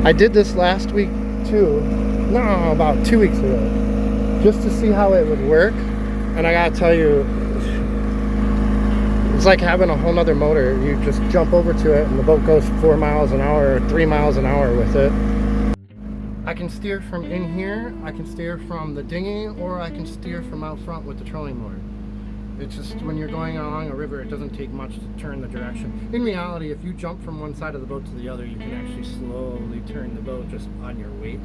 I did this last week too. No, about 2 weeks ago. Just to see how it would work. And I gotta tell you, it's like having a whole nother motor. You just jump over to it and the boat goes 4 miles an hour or 3 miles an hour with it. I can steer from in here, I can steer from the dinghy, or I can steer from out front with the trolling motor. It's just when you're going along a river, it doesn't take much to turn the direction. In reality, if you jump from one side of the boat to the other, you can actually slowly turn the boat just on your weight.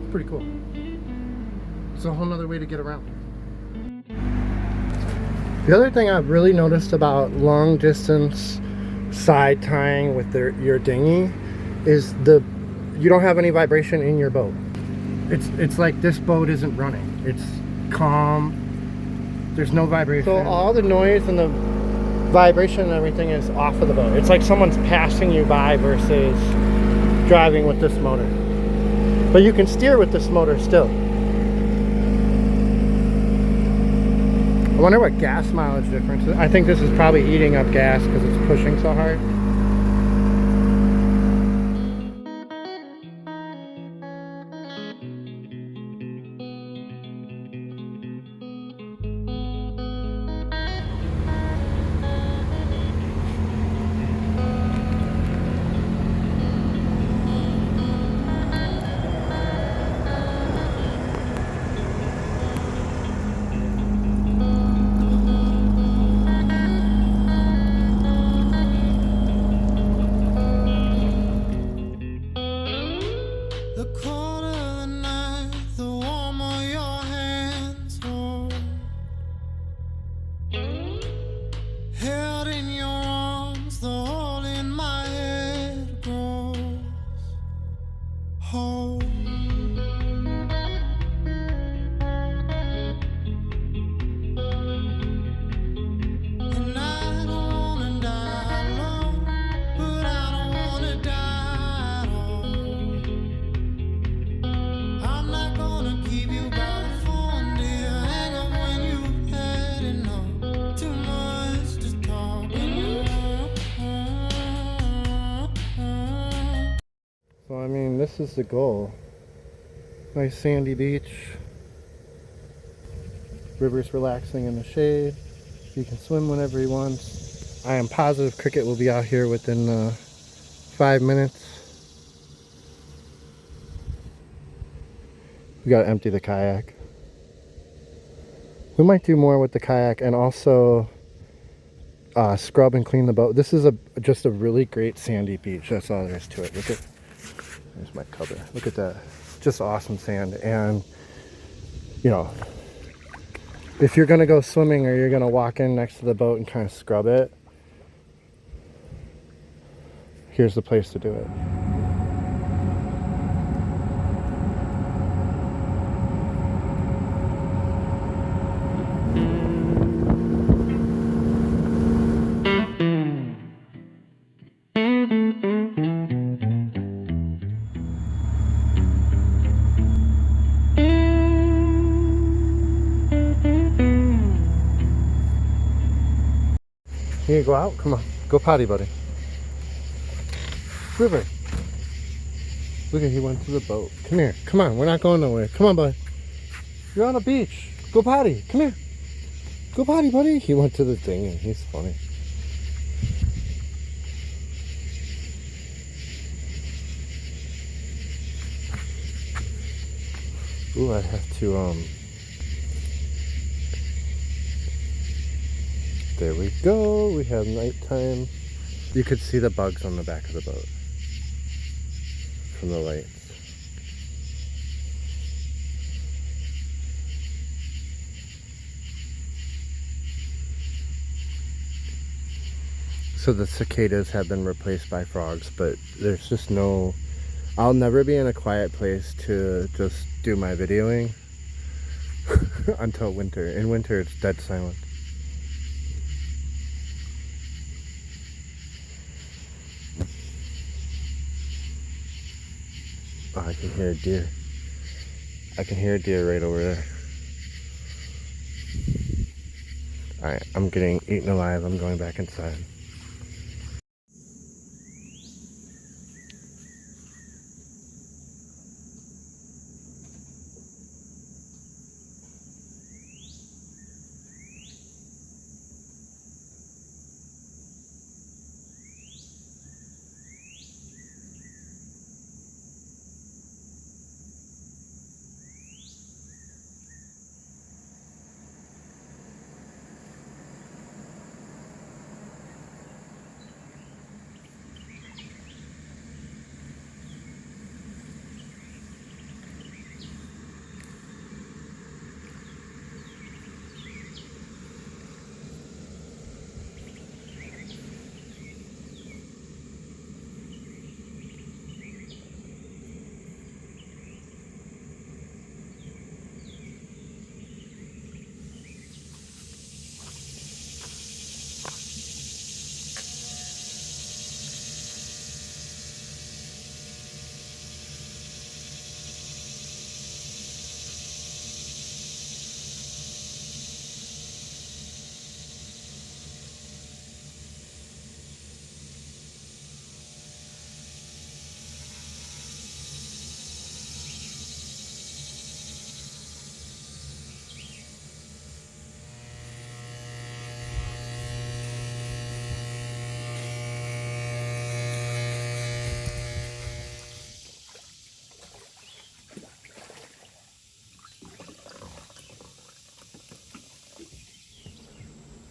It's pretty cool. It's a whole nother way to get around. The other thing I've really noticed about long distance side tying with your dinghy is you don't have any vibration in your boat. It's like this boat isn't running. It's calm. There's no vibration. So all the noise and the vibration and everything is off of the boat. It's like someone's passing you by versus driving with this motor. But you can steer with this motor still. I wonder what gas mileage difference is. I think this is probably eating up gas because it's pushing so hard. So I mean, this is the goal. Nice sandy beach. River's relaxing in the shade. You can swim whenever you want. I am positive Cricket will be out here within 5 minutes. We gotta empty the kayak. We might do more with the kayak and also scrub and clean the boat. This is just a really great sandy beach. That's all there is to it. Look at, there's my cover. Look at that. Just awesome sand. And you know, if you're gonna go swimming or you're gonna walk in next to the boat and kind of scrub it, here's the place to do it. Can you go out? Come on. Go potty, buddy. River. Look at, he went to the boat. Come here. Come on. We're not going nowhere. Come on, buddy. You're on a beach. Go potty. Come here. Go potty, buddy. He went to the dinghy. He's funny. Ooh, I have to, there we go. We have nighttime. You could see the bugs on the back of the boat from the lights. So the cicadas have been replaced by frogs, but there's just no... I'll never be in a quiet place to just do my videoing until winter. In winter, it's dead silent. Oh, I can hear a deer. I can hear a deer right over there. Alright, I'm getting eaten alive. I'm going back inside.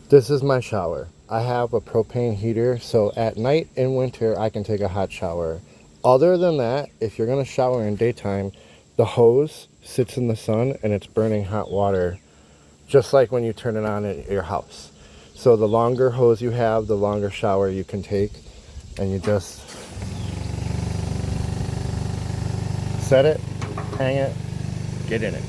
This is my shower. I have a propane heater, so at night in winter I can take a hot shower. Other than that, if you're gonna shower in daytime, the hose sits in the sun and it's burning hot water, just like when you turn it on at your house. So the longer hose you have, the longer shower you can take, and you just set it, hang it, get in it.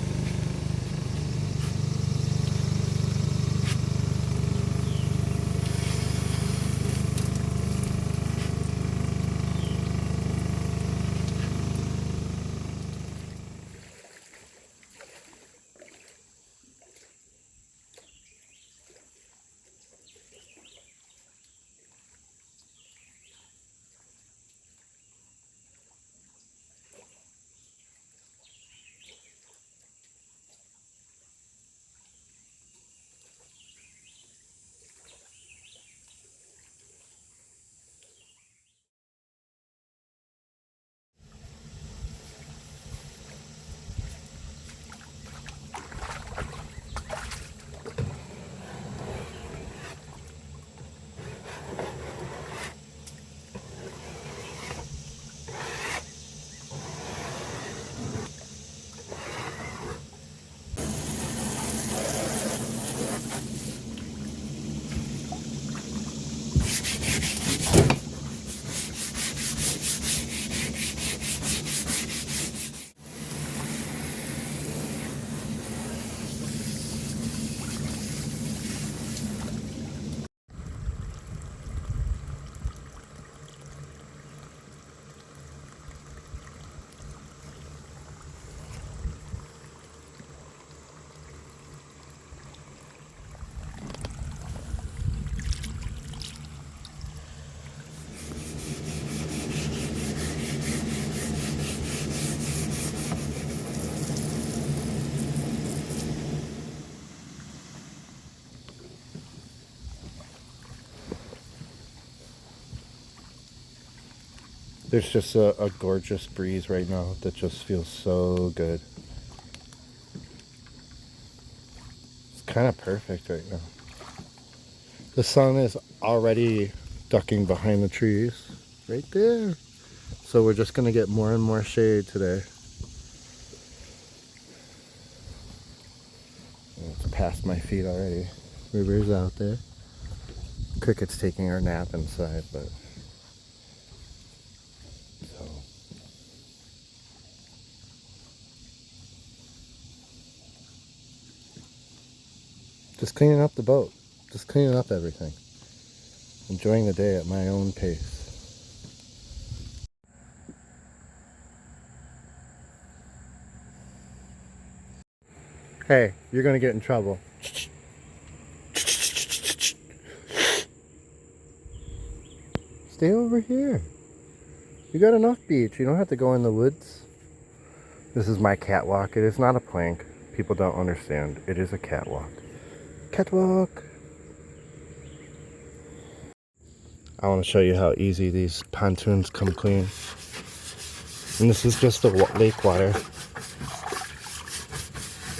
There's just a gorgeous breeze right now that just feels so good. It's kind of perfect right now. The sun is already ducking behind the trees right there. So we're just gonna get more and more shade today. It's past my feet already. River's out there. Cricket's taking her nap inside, but so just cleaning up the boat. Just cleaning up everything. Enjoying the day at my own pace. Hey, you're gonna get in trouble. Stay over here. You got enough beach. You don't have to go in the woods. This is my catwalk. It is not a plank. People don't understand. It is a catwalk. Catwalk. I want to show you how easy these pontoons come clean. And this is just the lake water.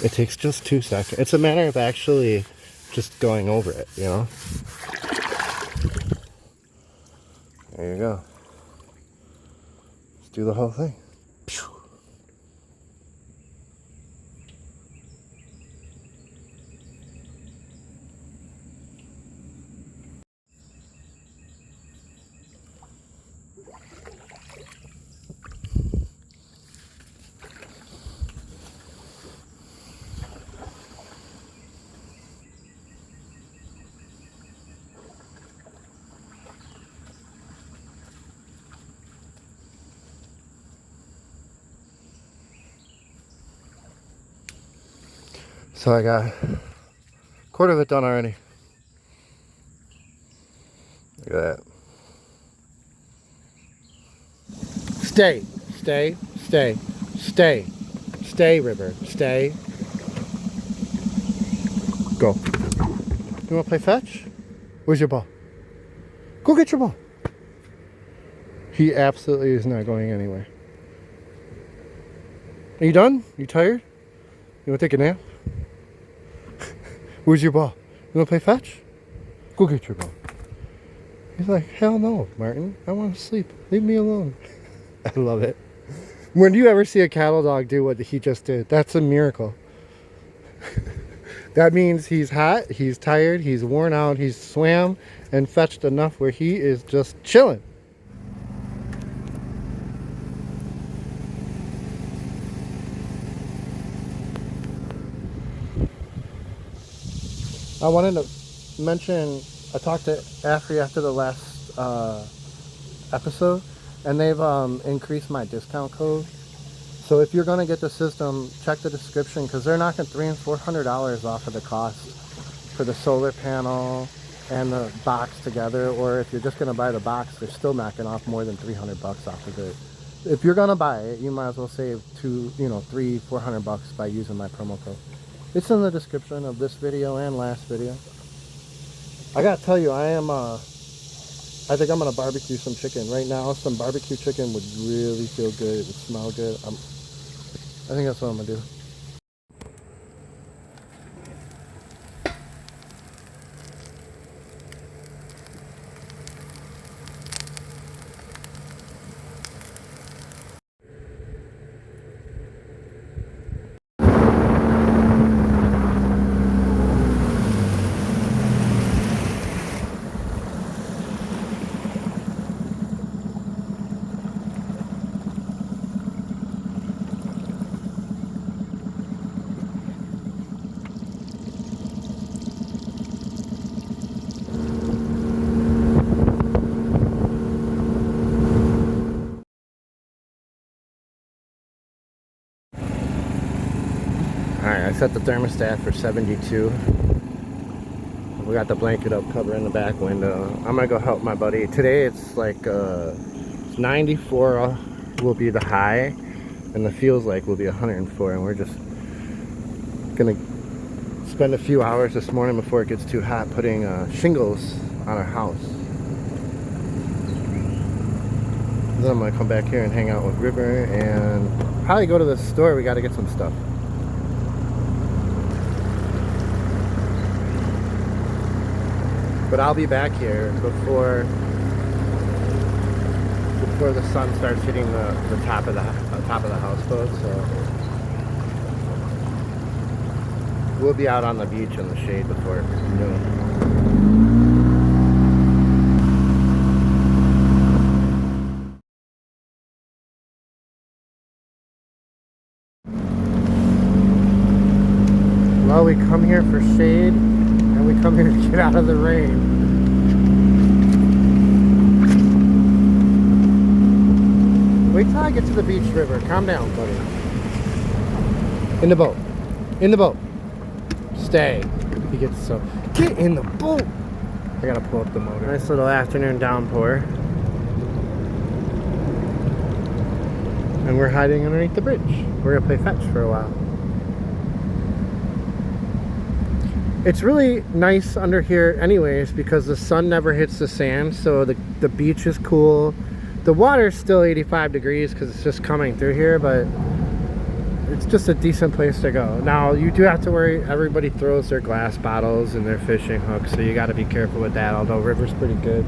It takes just 2 seconds. It's a matter of actually just going over it, you know? There you go. Let's do the whole thing. So I got a quarter of it done already. Look at that. Stay, stay, stay, stay, stay, River, stay. Go. You want to play fetch? Where's your ball? Go get your ball. He absolutely is not going anywhere. Are you done? You tired? You want to take a nap? Where's your ball? You want to play fetch? Go get your boat. He's like, hell no, Martin. I want to sleep. Leave me alone. I love it. When do you ever see a cattle dog do what he just did? That's a miracle. That means he's hot, he's tired, he's worn out, he's swam and fetched enough where he is just chilling. I wanted to mention, I talked to Aferiy after the last episode, and they've increased my discount code. So if you're going to get the system, check the description, because they're knocking $300 and $400 off of the cost for the solar panel and the box together. Or if you're just going to buy the box, they're still knocking off more than 300 bucks off of it. If you're going to buy it, you might as well save $300-400 bucks by using my promo code. It's in the description of this video and last video. I gotta tell you, I think I'm gonna barbecue some chicken. Right now, some barbecue chicken would really feel good. It would smell good. I think that's what I'm gonna do. Alright, I set the thermostat for 72. We got the blanket up covering the back window. I'm gonna go help my buddy. Today it's like 94 will be the high, and the feels like will be 104, and we're just gonna spend a few hours this morning before it gets too hot putting shingles on our house. Then I'm gonna come back here and hang out with River and probably go to the store. We gotta get some stuff. But I'll be back here before the sun starts hitting the top of the houseboat. So we'll be out on the beach in the shade before noon. Well, we come here for shade, and we come here to get out of the rain. Wait till I get to the beach, River. Calm down, buddy. In the boat. In the boat. Stay. He gets so... Get in the boat! I gotta pull up the motor. Nice little afternoon downpour. And we're hiding underneath the bridge. We're gonna play fetch for a while. It's really nice under here anyways because the sun never hits the sand, so the beach is cool. The water's still 85 degrees because it's just coming through here, but it's just a decent place to go. Now, you do have to worry, everybody throws their glass bottles and their fishing hooks, so you got to be careful with that, although River's pretty good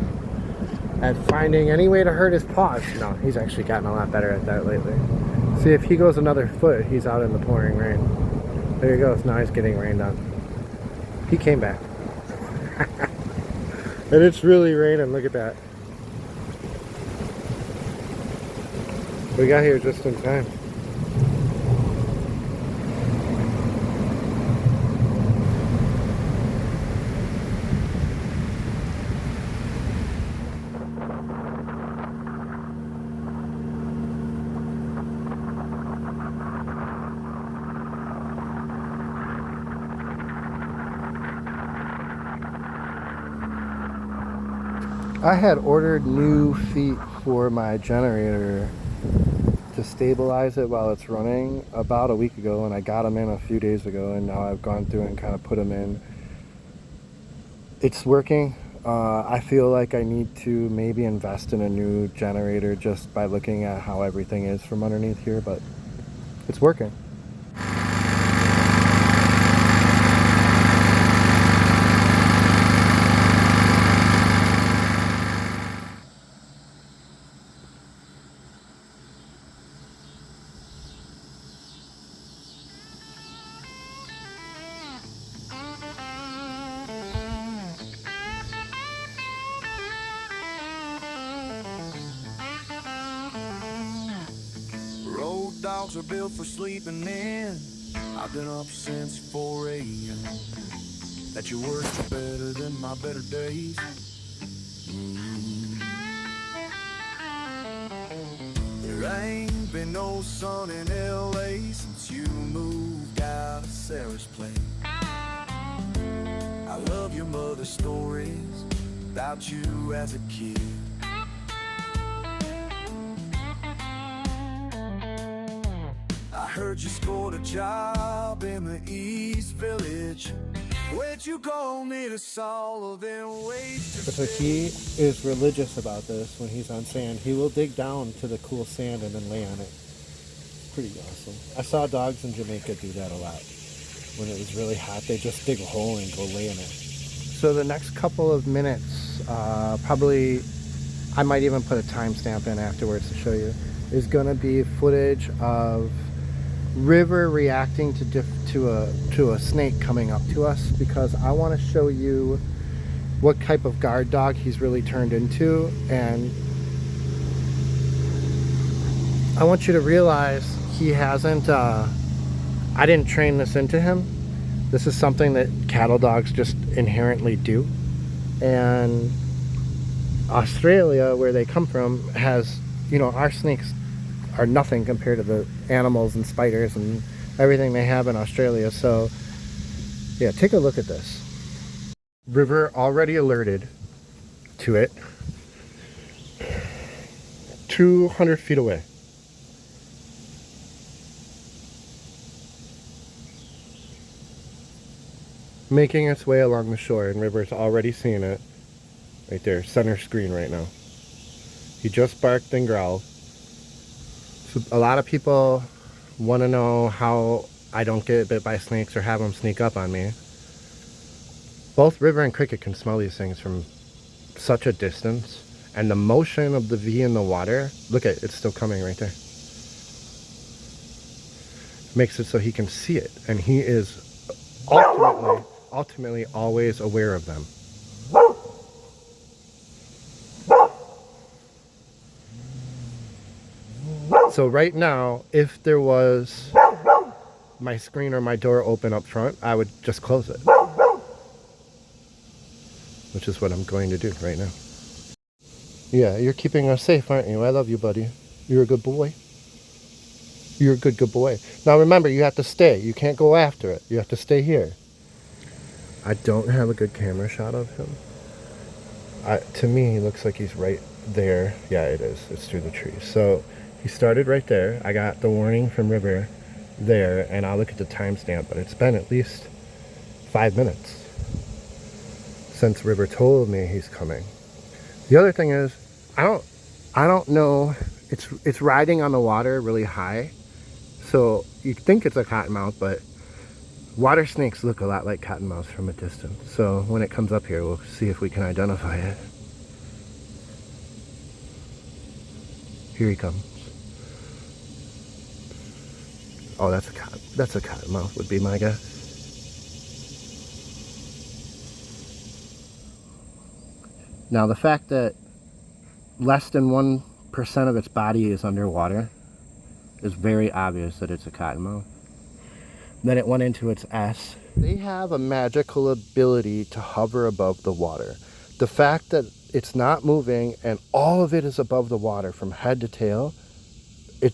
at finding any way to hurt his paws. No, he's actually gotten a lot better at that lately. See, if he goes another foot, he's out in the pouring rain. There he goes. Now he's getting rained on. He came back. And it's really raining. Look at that. We got here just in time. I had ordered new feet for my generator to stabilize it while it's running about a week ago, and I got them in a few days ago, and now I've gone through and kind of put them in. It's working. I feel like I need to maybe invest in a new generator just by looking at how everything is from underneath here, but it's working. dogs are built for sleeping in. I've been up since 4 a.m. That your words are better than my better days. There ain't been no sun in LA since you moved out of Sarah's place. I love your mother's stories about you as a kid. I heard you scored a job in the East Village. Where'd you go? Need a Sullivan wait. So he is religious about this. When he's on sand, he will dig down to the cool sand and then lay on it. Pretty awesome. I saw dogs in Jamaica do that a lot. When it was really hot, they just dig a hole and go lay in it. So the next couple of minutes, probably, I might even put a timestamp in afterwards to show you, is going to be footage of River reacting to a snake coming up to us, because I want to show you what type of guard dog he's really turned into. And I want you to realize he hasn't I didn't train this into him. This is something that cattle dogs just inherently do. And Australia, where they come from, has, you know, our snakes are nothing compared to the animals and spiders and everything they have in Australia. So yeah, take a look at this. River already alerted to it 200 feet away. Making its way along the shore, and River's already seeing it right there, center screen right now. He just barked and growled. So a lot of people want to know how I don't get bit by snakes or have them sneak up on me. Both River and Cricket can smell these things from such a distance, and the motion of the V in the water, look at it, it's still coming right there. Makes it so he can see it, and he is ultimately always aware of them. So right now, if there was my screen or my door open up front, I would just close it, which is what I'm going to do right now. Yeah, you're keeping us safe, aren't you? I love you, buddy. You're a good boy. You're a good boy. Now remember, you have to stay. You can't go after it. You have to stay here. I don't have a good camera shot of him. To me, he looks like he's right there. Yeah, it is. It's through the trees. So he started right there. I got the warning from River there, and I'll look at the timestamp, but it's been at least 5 minutes since River told me he's coming. The other thing is, I don't know. It's riding on the water really high, so you think it's a cottonmouth, but water snakes look a lot like cottonmouths from a distance. So when it comes up here, we'll see if we can identify it. Here he comes. Oh, that's a cottonmouth would be my guess. Now the fact that less than 1% of its body is underwater is very obvious that it's a cottonmouth. Then it went into its S. They have a magical ability to hover above the water. The fact that it's not moving and all of it is above the water from head to tail,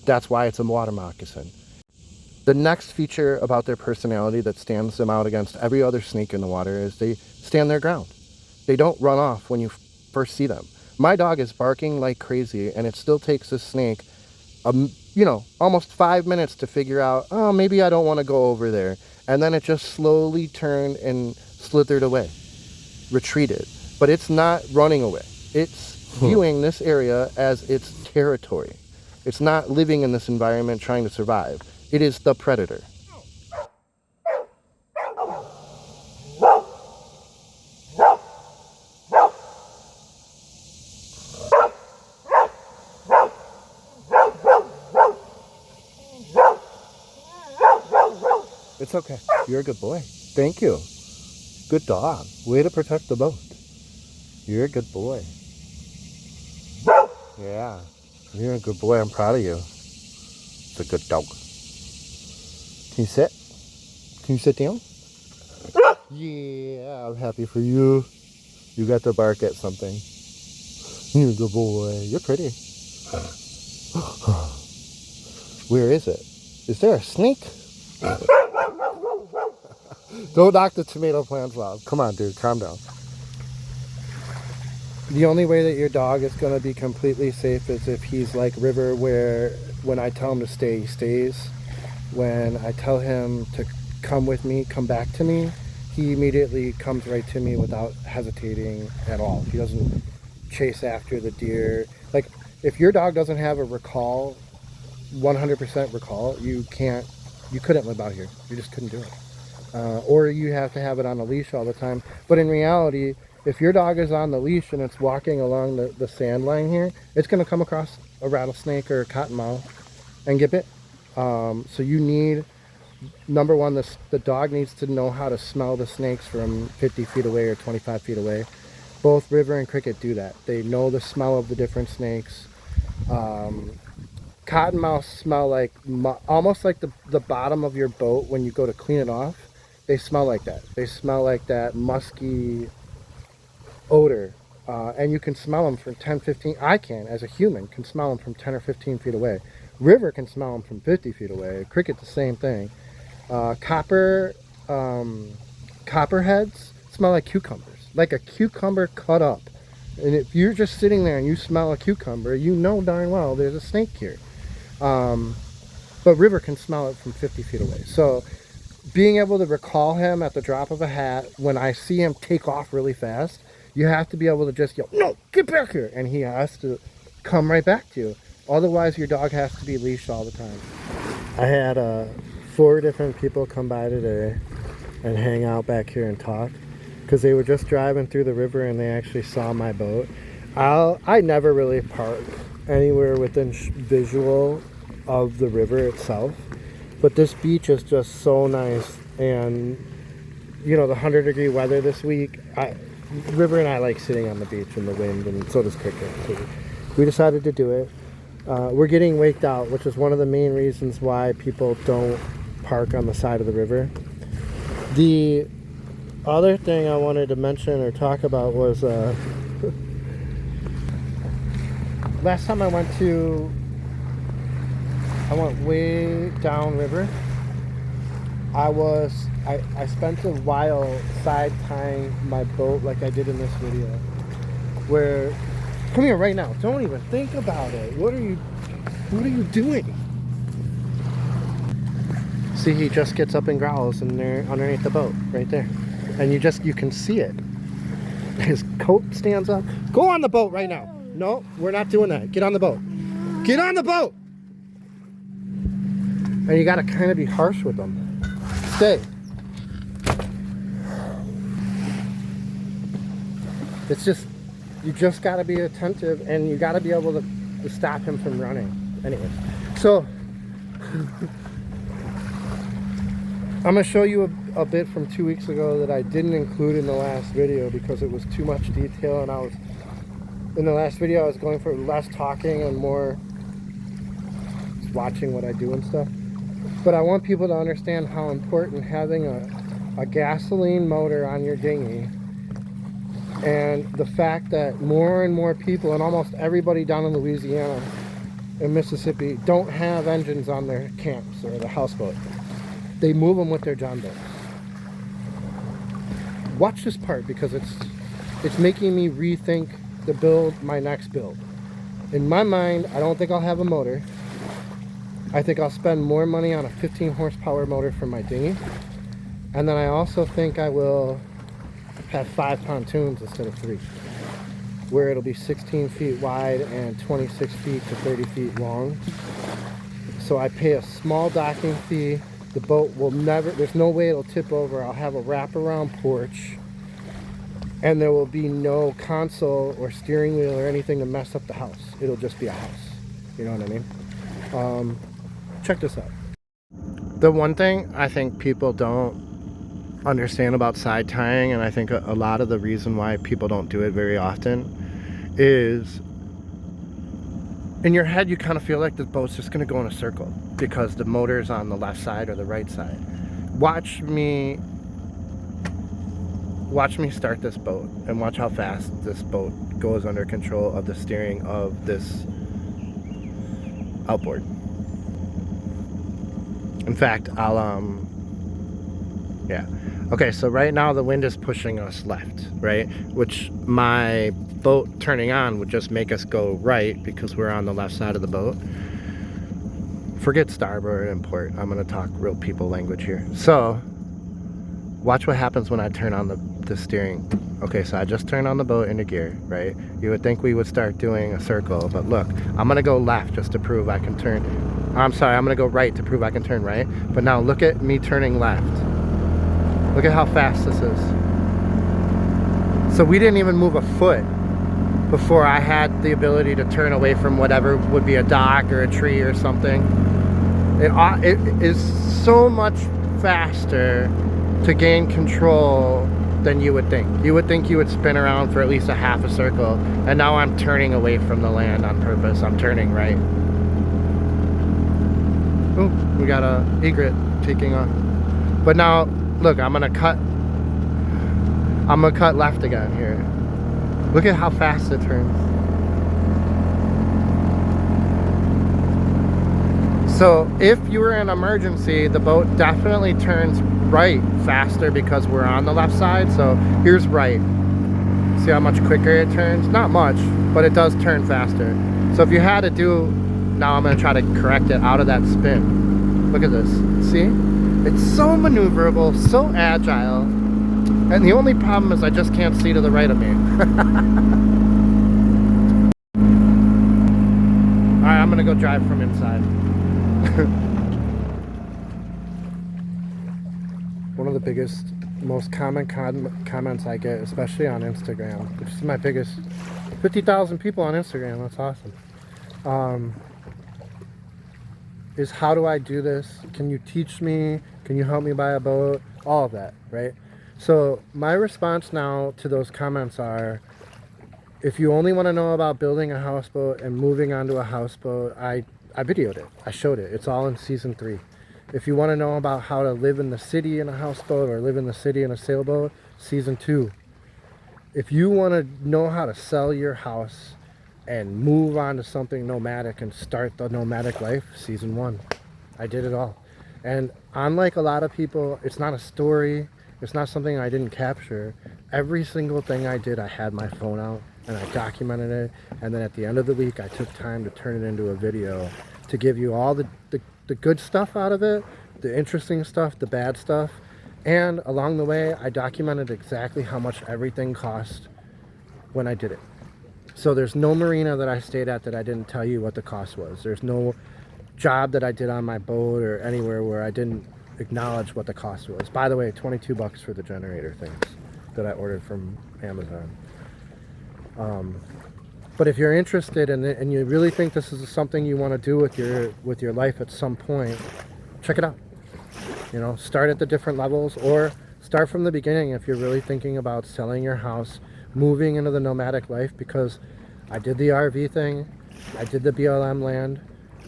that's why it's a water moccasin. The next feature about their personality that stands them out against every other snake in the water is they stand their ground. They don't run off when you first see them. My dog is barking like crazy, and it still takes this snake you know, almost 5 minutes to figure out, oh, maybe I don't want to go over there. And then it just slowly turned and slithered away, retreated. But it's not running away. It's viewing this area as its territory. It's not living in this environment trying to survive. It is the predator. It's okay. You're a good boy. Thank you. Good dog. Way to protect the boat. You're a good boy. Yeah. You're a good boy. I'm proud of you. That's a good dog. Can you sit? Can you sit down? Yeah, I'm happy for you. You got to bark at something. You're a good boy. You're pretty. Where is it? Is there a snake? Don't knock the tomato plants off. Come on, dude. Calm down. The only way that your dog is going to be completely safe is if he's like River, where when I tell him to stay, he stays. When I tell him to come with me, come back to me, he immediately comes right to me without hesitating at all. He doesn't chase after the deer. Like, if your dog doesn't have a recall, 100% recall, you couldn't live out here. You just couldn't do it. Or you have to have it on a leash all the time. But in reality, if your dog is on the leash and it's walking along the sand line here, it's going to come across a rattlesnake or a cottonmouth and get bit. So you need, number one, the dog needs to know how to smell the snakes from 50 feet away or 25 feet away. Both River and Cricket do that. They know the smell of the different snakes. Cottonmouths smell like, almost like the bottom of your boat when you go to clean it off. They smell like that. They smell like that musky odor. And you can smell them from 10, 15, I can, as a human, can smell them from 10 or 15 feet away. River can smell them from 50 feet away. Cricket, the same thing. Copperheads smell like cucumbers, like a cucumber cut up. And if you're just sitting there and you smell a cucumber, you know darn well there's a snake here. But River can smell it from 50 feet away. So being able to recall him at the drop of a hat, when I see him take off really fast, you have to be able to just yell, "No, get back here!" And he has to come right back to you. Otherwise, your dog has to be leashed all the time. I had 4 different people come by today and hang out back here and talk because they were just driving through the river and they actually saw my boat. I never really park anywhere within visual of the river itself, but this beach is just so nice. And you know, the 100-degree weather this week, River and I like sitting on the beach in the wind, and so does Cricket. So we decided to do it. We're getting waked out, which is one of the main reasons why people don't park on the side of the river. The other thing I wanted to mention or talk about was last time I went way down river. I spent a while side tying my boat like I did in this video, where, come here right now, don't even think about it. What are you doing? See, he just gets up and growls in there underneath the boat right there, and you can see it. His coat stands up. Go on the boat right now. No, we're not doing that. Get on the boat. Get on the boat. And you gotta kind of be harsh with them. Stay. It's just, you just gotta be attentive, and you gotta be able to stop him from running. Anyways, so I'm gonna show you a bit from 2 weeks ago that I didn't include in the last video because it was too much detail, and in the last video I was going for less talking and more watching what I do and stuff. But I want people to understand how important having a gasoline motor on your dinghy, and the fact that more and more people, and almost everybody down in Louisiana and Mississippi, don't have engines on their camps or the houseboat. They move them with their John boats. Watch this part because it's making me rethink my next build. In my mind, I don't think I'll have a motor. I think I'll spend more money on a 15 horsepower motor for my dinghy. And then I also think I will have 5 pontoons instead of 3, where it'll be 16 feet wide and 26 feet to 30 feet long. So I pay a small docking fee. The boat will never, there's no way it'll tip over. I'll have a wraparound porch, and there will be no console or steering wheel or anything to mess up the house. It'll just be a house. You know what I mean? Check this out. The one thing I think people don't understand about side tying, and I think a lot of the reason why people don't do it very often, is in your head you kind of feel like the boat's just going to go in a circle because the motor's on the left side or the right side. Watch me start this boat and watch how fast this boat goes under control of the steering of this outboard. In fact, yeah. Okay, so right now the wind is pushing us left, right? Which my boat turning on would just make us go right because we're on the left side of the boat. Forget starboard and port. I'm gonna talk real people language here. So, watch what happens when I turn on the steering. Okay, so I just turned on the boat into gear, right? You would think we would start doing a circle, but look, I'm gonna go left just to prove I can turn. I'm sorry, I'm gonna go right to prove I can turn right. But now look at me turning left. Look at how fast this is. So we didn't even move a foot before I had the ability to turn away from whatever would be a dock or a tree or something. It is so much faster to gain control than you would think. You would think you would spin around for at least a half a circle, and now I'm turning away from the land on purpose. I'm turning right. Oh, we got a egret taking off. But now, look, I'm gonna cut left again here. Look at how fast it turns. So if you were in an emergency, the boat definitely turns right faster because we're on the left side. So here's right. See how much quicker it turns? Not much, but it does turn faster. So if you had to do, now I'm gonna try to correct it out of that spin. Look at this, see? It's so maneuverable, so agile. And the only problem is I just can't see to the right of me. Alright, I'm gonna go drive from inside. One of the biggest, most common comments I get, especially on Instagram, which is my biggest, 50,000 people on Instagram, that's awesome, is how do I do this? Can you teach me? Can you help me buy a boat? All of that, right? So my response now to those comments are, if you only want to know about building a houseboat and moving onto a houseboat, I videoed it. I showed it. It's all in season 3. If you want to know about how to live in the city in a houseboat or live in the city in a sailboat, season 2. If you want to know how to sell your house and move on to something nomadic and start the nomadic life, season 1. I did it all. And unlike a lot of people, it's not a story. It's not something I didn't capture. Every single thing I did, I had my phone out and I documented it. And then at the end of the week, I took time to turn it into a video to give you all the good stuff out of it, the interesting stuff, the bad stuff. And along the way, I documented exactly how much everything cost when I did it. So there's no marina that I stayed at that I didn't tell you what the cost was. There's no job that I did on my boat or anywhere where I didn't acknowledge what the cost was. By the way, 22 bucks for the generator things that I ordered from Amazon. But if you're interested in it and you really think this is something you want to do with your life at some point, check it out. You know, start at the different levels or start from the beginning if you're really thinking about selling your house, moving into the nomadic life, because I did the RV thing, I did the BLM land,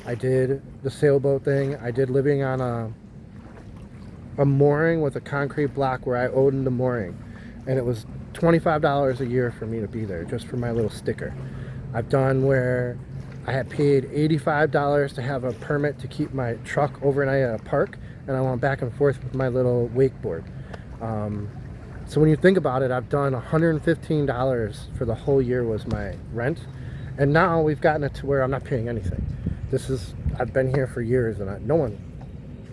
I did the sailboat thing, I did living on a mooring with a concrete block where I owned the mooring, and it was $25 a year for me to be there just for my little sticker. I've done where I had paid $85 to have a permit to keep my truck overnight at a park, and I went back and forth with my little wakeboard. So when you think about it, I've done $115 for the whole year was my rent, and now we've gotten it to where I'm not paying anything. I've been here for years and no one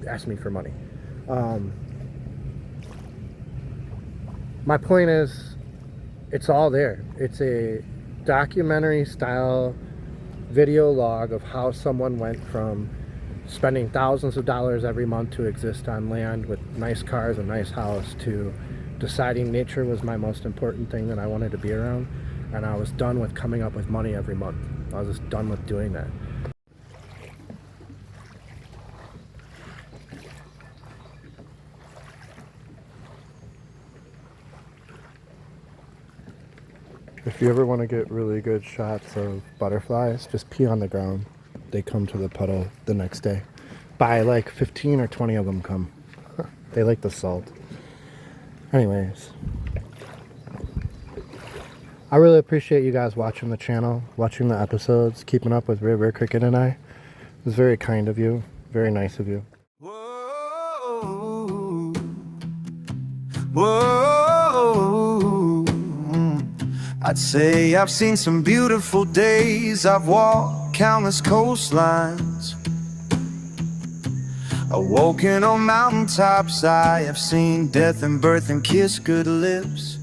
asked me for money. My point is, it's all there. It's a documentary style video log of how someone went from spending thousands of dollars every month to exist on land with nice cars, a nice house, to deciding nature was my most important thing that I wanted to be around, and I was done with coming up with money every month. I was just done with doing that. If you ever want to get really good shots of butterflies, just pee on the ground. They come to the puddle the next day. By like 15 or 20 of them come. They like the salt. Anyways, I really appreciate you guys watching the channel, watching the episodes, keeping up with Rare Cricket and I. It was very kind of you, very nice of you. Whoa, whoa. I'd say I've seen some beautiful days. I've walked countless coastlines. Awoken on mountaintops. I have seen death and birth and kissed good lips.